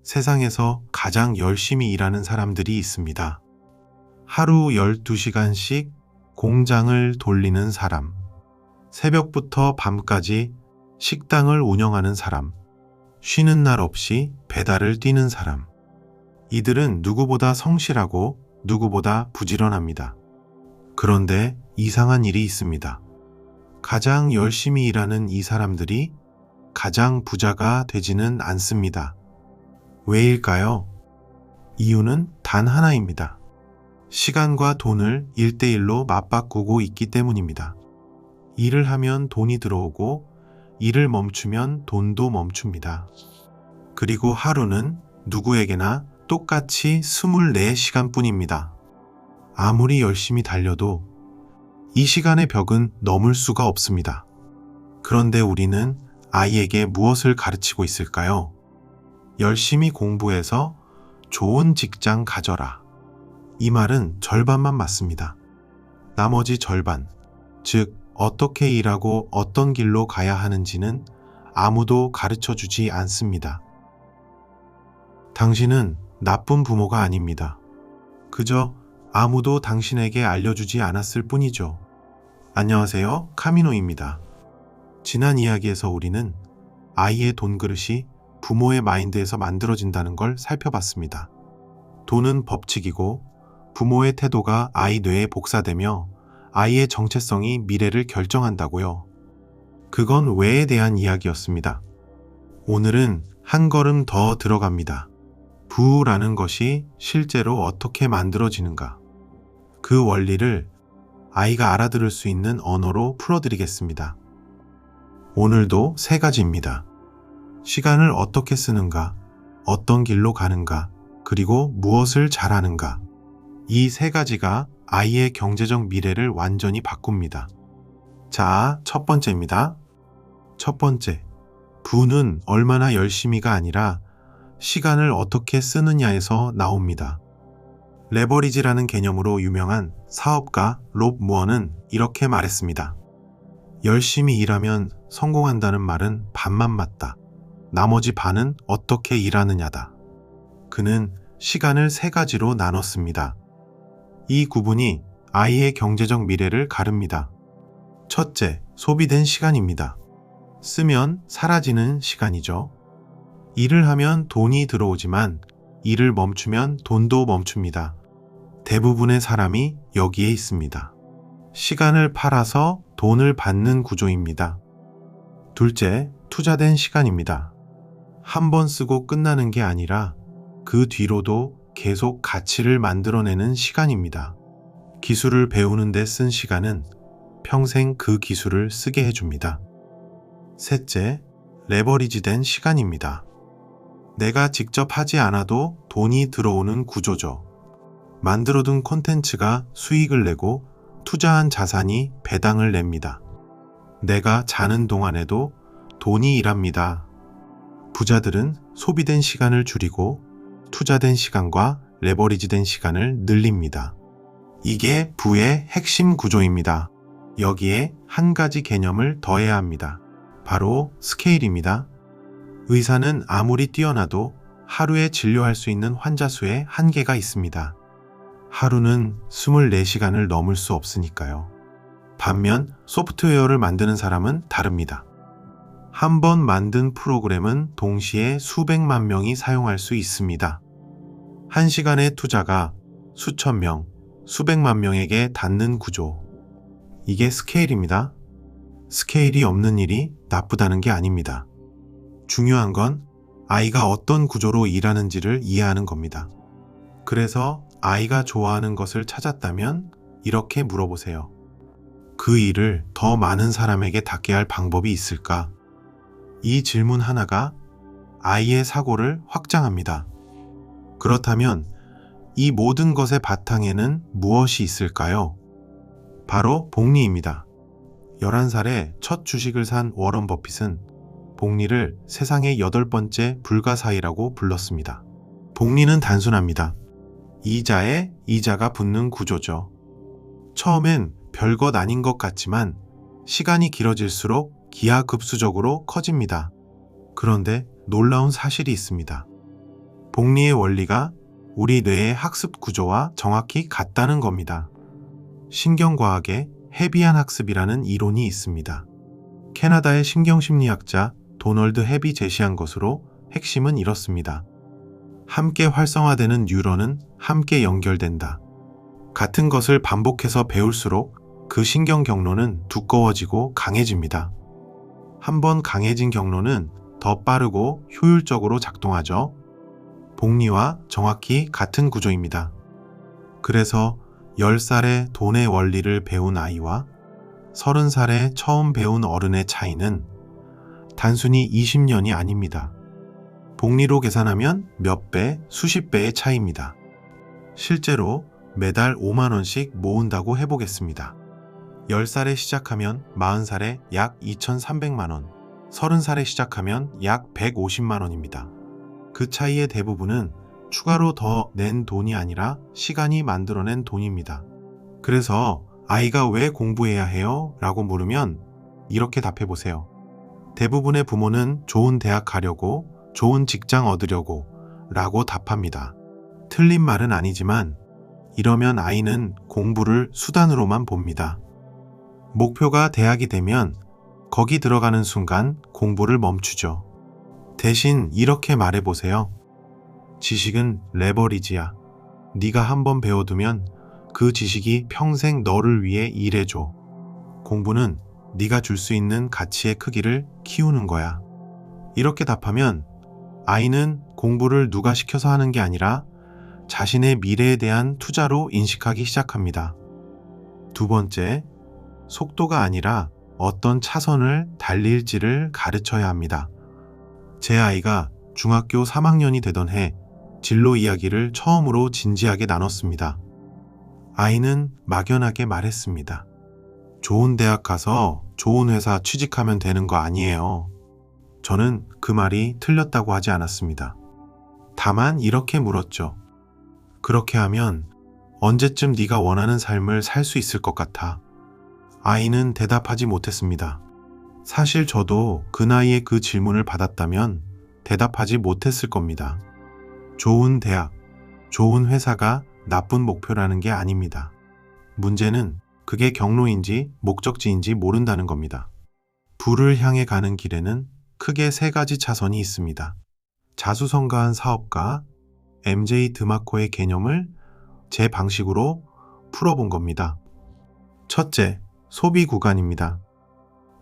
세상에서 가장 열심히 일하는 사람들이 있습니다. 하루 12시간씩 공장을 돌리는 사람, 새벽부터 밤까지 식당을 운영하는 사람, 쉬는 날 없이 배달을 뛰는 사람. 이들은 누구보다 성실하고 누구보다 부지런합니다. 그런데 이상한 일이 있습니다. 가장 열심히 일하는 이 사람들이 가장 부자가 되지는 않습니다. 왜일까요? 이유는 단 하나입니다. 시간과 돈을 1대1로 맞바꾸고 있기 때문입니다. 일을 하면 돈이 들어오고 일을 멈추면 돈도 멈춥니다. 그리고 하루는 누구에게나 똑같이 24시간 뿐입니다. 아무리 열심히 달려도 이 시간의 벽은 넘을 수가 없습니다. 그런데 우리는 아이에게 무엇을 가르치고 있을까요? 열심히 공부해서 좋은 직장 가져라. 이 말은 절반만 맞습니다. 나머지 절반, 즉 어떻게 일하고 어떤 길로 가야 하는지는 아무도 가르쳐 주지 않습니다. 당신은 나쁜 부모가 아닙니다. 그저 아무도 당신에게 알려주지 않았을 뿐이죠. 안녕하세요, 카미노입니다. 지난 이야기에서 우리는 아이의 돈 그릇이 부모의 마인드에서 만들어진다는 걸 살펴봤습니다. 돈은 법칙이고 부모의 태도가 아이 뇌에 복사되며 아이의 정체성이 미래를 결정한다고요. 그건 왜에 대한 이야기였습니다. 오늘은 한 걸음 더 들어갑니다. 부라는 것이 실제로 어떻게 만들어지는가? 그 원리를 아이가 알아들을 수 있는 언어로 풀어드리겠습니다. 오늘도 3가지입니다. 시간을 어떻게 쓰는가, 어떤 길로 가는가, 그리고 무엇을 잘하는가. 이 3가지가 아이의 경제적 미래를 완전히 바꿉니다. 자, 첫 번째입니다. 첫 번째, 부는 얼마나 열심히가 아니라 시간을 어떻게 쓰느냐에서 나옵니다. 레버리지라는 개념으로 유명한 사업가 롭 무어는 이렇게 말했습니다. 열심히 일하면 성공한다는 말은 반만 맞다. 나머지 반은 어떻게 일하느냐다. 그는 시간을 3가지로 나눴습니다. 이 구분이 아이의 경제적 미래를 가릅니다. 첫째, 소비된 시간입니다. 쓰면 사라지는 시간이죠. 일을 하면 돈이 들어오지만 일을 멈추면 돈도 멈춥니다. 대부분의 사람이 여기에 있습니다. 시간을 팔아서 돈을 받는 구조입니다. 둘째, 투자된 시간입니다. 한 번 쓰고 끝나는 게 아니라 그 뒤로도 계속 가치를 만들어내는 시간입니다. 기술을 배우는 데 쓴 시간은 평생 그 기술을 쓰게 해줍니다. 셋째, 레버리지된 시간입니다. 내가 직접 하지 않아도 돈이 들어오는 구조죠. 만들어둔 콘텐츠가 수익을 내고 투자한 자산이 배당을 냅니다. 내가 자는 동안에도 돈이 일합니다. 부자들은 소비된 시간을 줄이고 투자된 시간과 레버리지된 시간을 늘립니다. 이게 부의 핵심 구조입니다. 여기에 한 가지 개념을 더해야 합니다. 바로 스케일입니다. 의사는 아무리 뛰어나도 하루에 진료할 수 있는 환자 수에 한계가 있습니다. 하루는 24시간을 넘을 수 없으니까요. 반면 소프트웨어를 만드는 사람은 다릅니다. 한 번 만든 프로그램은 동시에 수백만 명이 사용할 수 있습니다. 1시간의 투자가 수천 명, 수백만 명에게 닿는 구조. 이게 스케일입니다. 스케일이 없는 일이 나쁘다는 게 아닙니다. 중요한 건 아이가 어떤 구조로 일하는지를 이해하는 겁니다. 그래서 아이가 좋아하는 것을 찾았다면 이렇게 물어보세요. 그 일을 더 많은 사람에게 닿게 할 방법이 있을까? 이 질문 하나가 아이의 사고를 확장합니다. 그렇다면 이 모든 것의 바탕에는 무엇이 있을까요? 바로 복리입니다. 11살에 첫 주식을 산 워런 버핏은 복리를 세상의 8번째 불가사의라고 불렀습니다. 복리는 단순합니다. 이자에 이자가 붙는 구조죠. 처음엔 별것 아닌 것 같지만 시간이 길어질수록 기하급수적으로 커집니다. 그런데 놀라운 사실이 있습니다. 복리의 원리가 우리 뇌의 학습 구조와 정확히 같다는 겁니다. 신경과학에 헤비안 학습이라는 이론이 있습니다. 캐나다의 신경심리학자 도널드 헤비 제시한 것으로 핵심은 이렇습니다. 함께 활성화되는 뉴런은 함께 연결된다. 같은 것을 반복해서 배울수록 그 신경 경로는 두꺼워지고 강해집니다. 한번 강해진 경로는 더 빠르고 효율적으로 작동하죠. 복리와 정확히 같은 구조입니다. 그래서 10살에 돈의 원리를 배운 아이와 30살에 처음 배운 어른의 차이는 단순히 20년이 아닙니다. 복리로 계산하면 몇 배, 수십 배의 차이입니다. 실제로 매달 5만 원씩 모은다고 해보겠습니다. 10살에 시작하면 40살에 약 2,300만 원, 30살에 시작하면 약 150만 원입니다. 그 차이의 대부분은 추가로 더 낸 돈이 아니라 시간이 만들어낸 돈입니다. 그래서 아이가 왜 공부해야 해요? 라고 물으면 이렇게 답해보세요. 대부분의 부모는 좋은 대학 가려고, 좋은 직장 얻으려고 라고 답합니다. 틀린 말은 아니지만 이러면 아이는 공부를 수단으로만 봅니다. 목표가 대학이 되면 거기 들어가는 순간 공부를 멈추죠. 대신 이렇게 말해보세요. 지식은 레버리지야. 네가 한번 배워두면 그 지식이 평생 너를 위해 일해줘. 공부는 네가 줄 수 있는 가치의 크기를 키우는 거야. 이렇게 답하면 아이는 공부를 누가 시켜서 하는 게 아니라 자신의 미래에 대한 투자로 인식하기 시작합니다. 두 번째, 속도가 아니라 어떤 차선을 달릴지를 가르쳐야 합니다. 제 아이가 중학교 3학년이 되던 해 진로 이야기를 처음으로 진지하게 나눴습니다. 아이는 막연하게 말했습니다. 좋은 대학 가서 좋은 회사 취직하면 되는 거 아니에요. 저는 그 말이 틀렸다고 하지 않았습니다. 다만 이렇게 물었죠. 그렇게 하면 언제쯤 네가 원하는 삶을 살 수 있을 것 같아? 아이는 대답하지 못했습니다. 사실 저도 그 나이에 그 질문을 받았다면 대답하지 못했을 겁니다. 좋은 대학, 좋은 회사가 나쁜 목표라는 게 아닙니다. 문제는 그게 경로인지 목적지인지 모른다는 겁니다. 부를 향해 가는 길에는 크게 3가지 차선이 있습니다. 자수성가한 사업가 MJ 드마코의 개념을 제 방식으로 풀어본 겁니다. 첫째, 소비 구간입니다.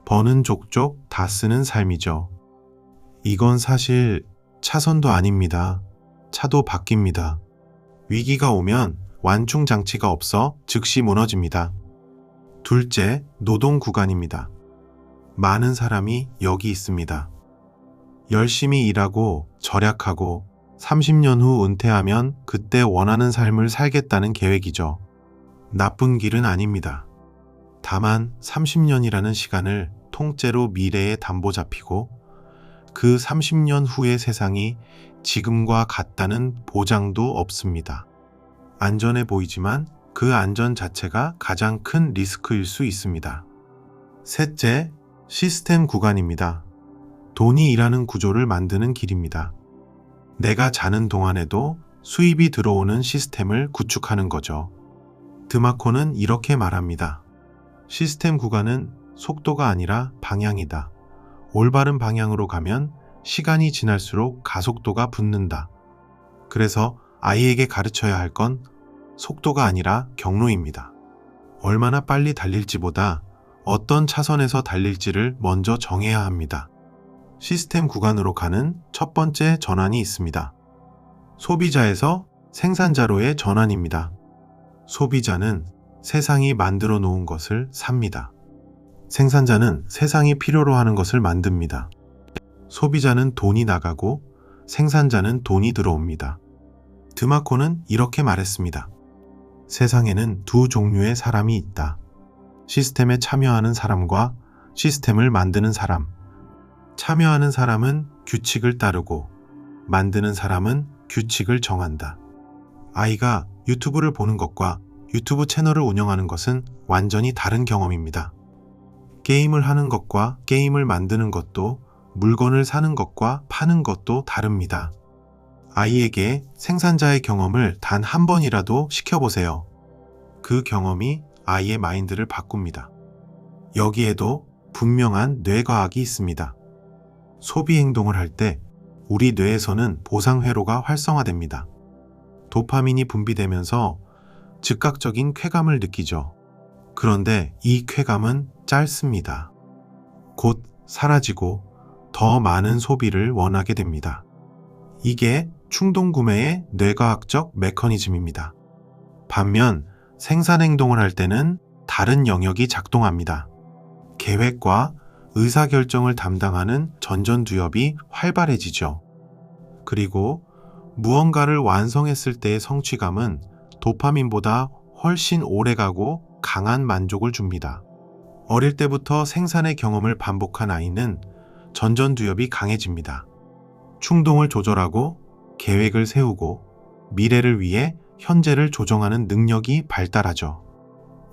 버는 족족 다 쓰는 삶이죠. 이건 사실 차선도 아닙니다. 차도 바뀝니다. 위기가 오면 완충 장치가 없어 즉시 무너집니다. 둘째, 노동 구간입니다. 많은 사람이 여기 있습니다. 열심히 일하고 절약하고 30년 후 은퇴하면 그때 원하는 삶을 살겠다는 계획이죠. 나쁜 길은 아닙니다. 다만 30년이라는 시간을 통째로 미래에 담보 잡히고 그 30년 후의 세상이 지금과 같다는 보장도 없습니다. 안전해 보이지만 그 안전 자체가 가장 큰 리스크일 수 있습니다. 셋째, 시스템 구간입니다. 돈이 일하는 구조를 만드는 길입니다. 내가 자는 동안에도 수입이 들어오는 시스템을 구축하는 거죠. 드마코는 이렇게 말합니다. 시스템 구간은 속도가 아니라 방향이다. 올바른 방향으로 가면 시간이 지날수록 가속도가 붙는다. 그래서 아이에게 가르쳐야 할 건 속도가 아니라 경로입니다. 얼마나 빨리 달릴지보다 어떤 차선에서 달릴지를 먼저 정해야 합니다. 시스템 구간으로 가는 첫 번째 전환이 있습니다. 소비자에서 생산자로의 전환입니다. 소비자는 세상이 만들어 놓은 것을 삽니다. 생산자는 세상이 필요로 하는 것을 만듭니다. 소비자는 돈이 나가고 생산자는 돈이 들어옵니다. 드마코는 이렇게 말했습니다. 세상에는 두 종류의 사람이 있다. 시스템에 참여하는 사람과 시스템을 만드는 사람. 참여하는 사람은 규칙을 따르고 만드는 사람은 규칙을 정한다. 아이가 유튜브를 보는 것과 유튜브 채널을 운영하는 것은 완전히 다른 경험입니다. 게임을 하는 것과 게임을 만드는 것도 물건을 사는 것과 파는 것도 다릅니다. 아이에게 생산자의 경험을 단 한 번이라도 시켜보세요. 그 경험이 아이의 마인드를 바꿉니다. 여기에도 분명한 뇌과학이 있습니다. 소비 행동을 할 때 우리 뇌에서는 보상회로가 활성화됩니다. 도파민이 분비되면서 즉각적인 쾌감을 느끼죠. 그런데 이 쾌감은 짧습니다. 곧 사라지고 더 많은 소비를 원하게 됩니다. 이게 충동구매의 뇌과학적 메커니즘입니다. 반면 생산행동을 할 때는 다른 영역이 작동합니다. 계획과 의사결정을 담당하는 전전두엽이 활발해지죠. 그리고 무언가를 완성했을 때의 성취감은 도파민보다 훨씬 오래가고 강한 만족을 줍니다. 어릴 때부터 생산의 경험을 반복한 아이는 전전두엽이 강해집니다. 충동을 조절하고 계획을 세우고 미래를 위해 현재를 조정하는 능력이 발달하죠.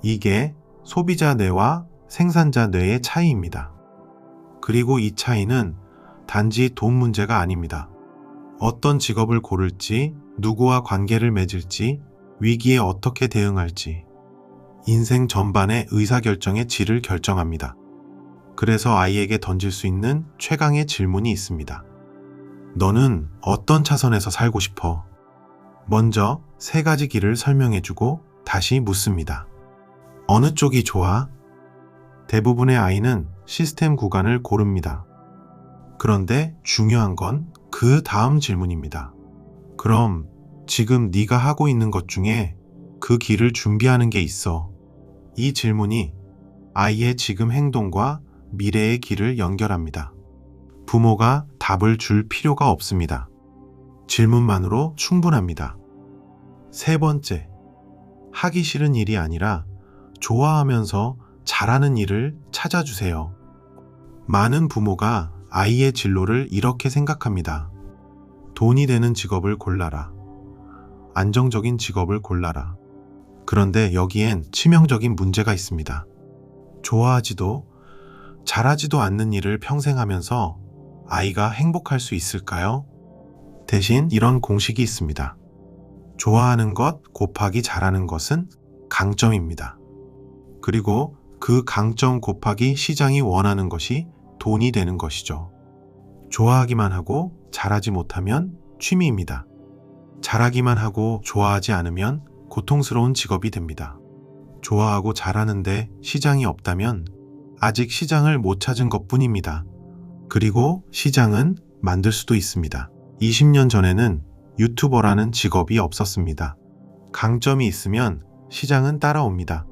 이게 소비자 뇌와 생산자 뇌의 차이입니다. 그리고 이 차이는 단지 돈 문제가 아닙니다. 어떤 직업을 고를지, 누구와 관계를 맺을지, 위기에 어떻게 대응할지, 인생 전반의 의사결정의 질을 결정합니다. 그래서 아이에게 던질 수 있는 최강의 질문이 있습니다. 너는 어떤 차선에서 살고 싶어? 먼저 3가지 길을 설명해주고 다시 묻습니다. 어느 쪽이 좋아? 대부분의 아이는 시스템 구간을 고릅니다. 그런데 중요한 건 그 다음 질문입니다. 그럼 지금 네가 하고 있는 것 중에 그 길을 준비하는 게 있어. 이 질문이 아이의 지금 행동과 미래의 길을 연결합니다. 부모가 답을 줄 필요가 없습니다. 질문만으로 충분합니다. 3번째, 하기 싫은 일이 아니라 좋아하면서 잘하는 일을 찾아주세요. 많은 부모가 아이의 진로를 이렇게 생각합니다. 돈이 되는 직업을 골라라. 안정적인 직업을 골라라. 그런데 여기엔 치명적인 문제가 있습니다. 좋아하지도 잘하지도 않는 일을 평생 하면서 아이가 행복할 수 있을까요? 대신 이런 공식이 있습니다. 좋아하는 것 곱하기 잘하는 것은 강점입니다. 그리고 그 강점 곱하기 시장이 원하는 것이 돈이 되는 것이죠. 좋아하기만 하고 잘하지 못하면 취미입니다. 잘하기만 하고 좋아하지 않으면 고통스러운 직업이 됩니다. 좋아하고 잘하는데 시장이 없다면 아직 시장을 못 찾은 것뿐입니다. 그리고 시장은 만들 수도 있습니다. 20년 전에는 유튜버라는 직업이 없었습니다. 강점이 있으면 시장은 따라옵니다.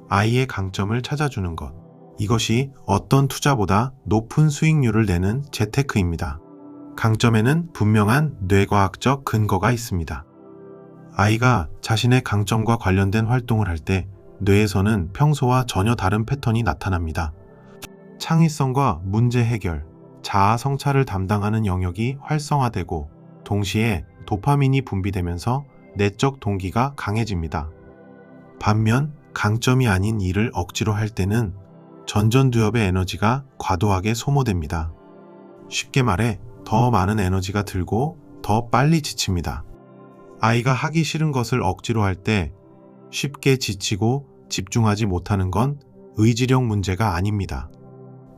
아이의 강점을 찾아주는 것. 이것이 어떤 투자보다 높은 수익률을 내는 재테크입니다. 강점에는 분명한 뇌과학적 근거가 있습니다. 아이가 자신의 강점과 관련된 활동을 할 때 뇌에서는 평소와 전혀 다른 패턴이 나타납니다. 창의성과 문제 해결, 자아 성찰을 담당하는 영역이 활성화되고 동시에 도파민이 분비되면서 내적 동기가 강해집니다. 반면 강점이 아닌 일을 억지로 할 때는 전전두엽의 에너지가 과도하게 소모됩니다. 쉽게 말해 더 많은 에너지가 들고 더 빨리 지칩니다. 아이가 하기 싫은 것을 억지로 할 때 쉽게 지치고 집중하지 못하는 건 의지력 문제가 아닙니다.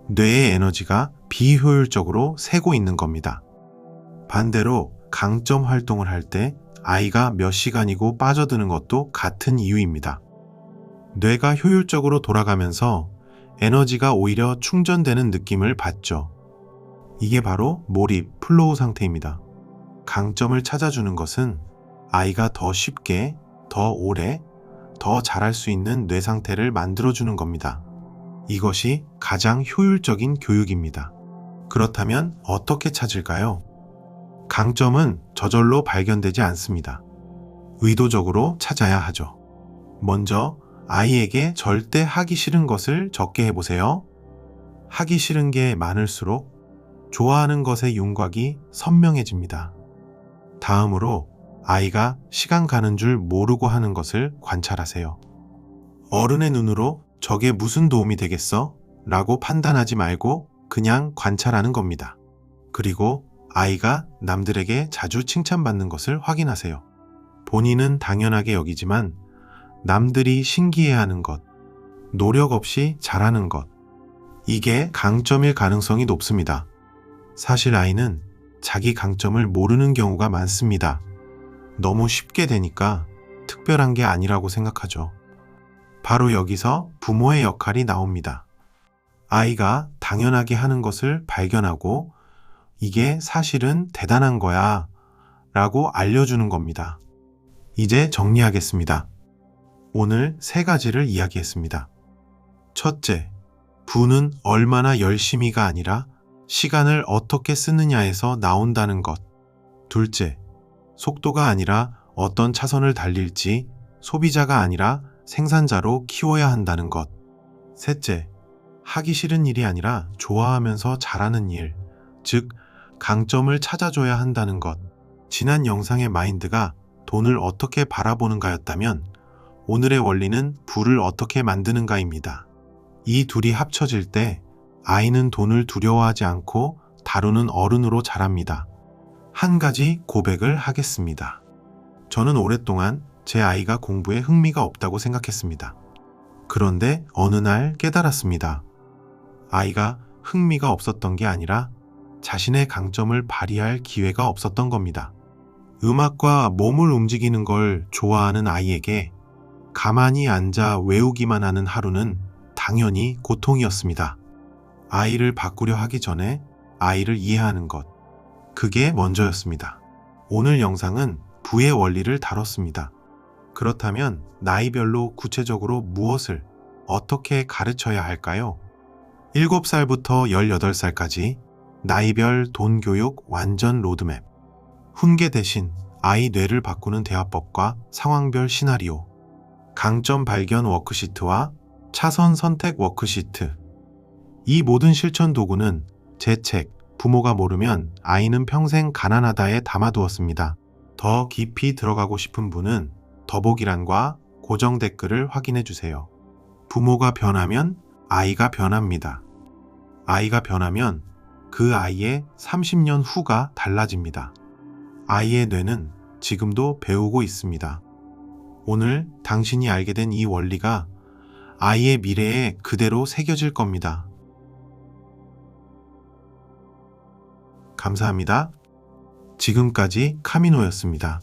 뇌의 에너지가 비효율적으로 새고 있는 겁니다. 반대로 강점 활동을 할 때 아이가 몇 시간이고 빠져드는 것도 같은 이유입니다. 뇌가 효율적으로 돌아가면서 에너지가 오히려 충전되는 느낌을 받죠. 이게 바로 몰입, 플로우 상태입니다. 강점을 찾아주는 것은 아이가 더 쉽게, 더 오래, 더 잘할 수 있는 뇌 상태를 만들어주는 겁니다. 이것이 가장 효율적인 교육입니다. 그렇다면 어떻게 찾을까요? 강점은 저절로 발견되지 않습니다. 의도적으로 찾아야 하죠. 먼저 아이에게 절대 하기 싫은 것을 적게 해보세요. 하기 싫은 게 많을수록 좋아하는 것의 윤곽이 선명해집니다. 다음으로 아이가 시간 가는 줄 모르고 하는 것을 관찰하세요. 어른의 눈으로 저게 무슨 도움이 되겠어? 라고 판단하지 말고 그냥 관찰하는 겁니다. 그리고 아이가 남들에게 자주 칭찬받는 것을 확인하세요. 본인은 당연하게 여기지만 남들이 신기해하는 것, 노력 없이 잘하는 것, 이게 강점일 가능성이 높습니다. 사실 아이는 자기 강점을 모르는 경우가 많습니다. 너무 쉽게 되니까 특별한 게 아니라고 생각하죠. 바로 여기서 부모의 역할이 나옵니다. 아이가 당연하게 하는 것을 발견하고 이게 사실은 대단한 거야 라고 알려주는 겁니다. 이제 정리하겠습니다. 오늘 3가지를 이야기했습니다. 첫째, 부는 얼마나 열심히가 아니라 시간을 어떻게 쓰느냐에서 나온다는 것. 둘째, 속도가 아니라 어떤 차선을 달릴지 소비자가 아니라 생산자로 키워야 한다는 것. 셋째, 하기 싫은 일이 아니라 좋아하면서 잘하는 일, 즉 강점을 찾아줘야 한다는 것. 지난 영상의 마인드가 돈을 어떻게 바라보는가였다면 오늘의 원리는 부를 어떻게 만드는가입니다. 이 둘이 합쳐질 때 아이는 돈을 두려워하지 않고 다루는 어른으로 자랍니다. 한 가지 고백을 하겠습니다. 저는 오랫동안 제 아이가 공부에 흥미가 없다고 생각했습니다. 그런데 어느 날 깨달았습니다. 아이가 흥미가 없었던 게 아니라 자신의 강점을 발휘할 기회가 없었던 겁니다. 음악과 몸을 움직이는 걸 좋아하는 아이에게 가만히 앉아 외우기만 하는 하루는 당연히 고통이었습니다. 아이를 바꾸려 하기 전에 아이를 이해하는 것, 그게 먼저였습니다. 오늘 영상은 부의 원리를 다뤘습니다. 그렇다면 나이별로 구체적으로 무엇을 어떻게 가르쳐야 할까요? 7살부터 18살까지 나이별 돈 교육 완전 로드맵. 훈계 대신 아이 뇌를 바꾸는 대화법과 상황별 시나리오. 강점 발견 워크시트와 차선 선택 워크시트. 이 모든 실천 도구는 제 책 부모가 모르면 아이는 평생 가난하다에 담아두었습니다. 더 깊이 들어가고 싶은 분은 더보기란과 고정 댓글을 확인해 주세요. 부모가 변하면 아이가 변합니다. 아이가 변하면 그 아이의 30년 후가 달라집니다. 아이의 뇌는 지금도 배우고 있습니다. 오늘 당신이 알게 된 이 원리가 아이의 미래에 그대로 새겨질 겁니다. 감사합니다. 지금까지 카미노였습니다.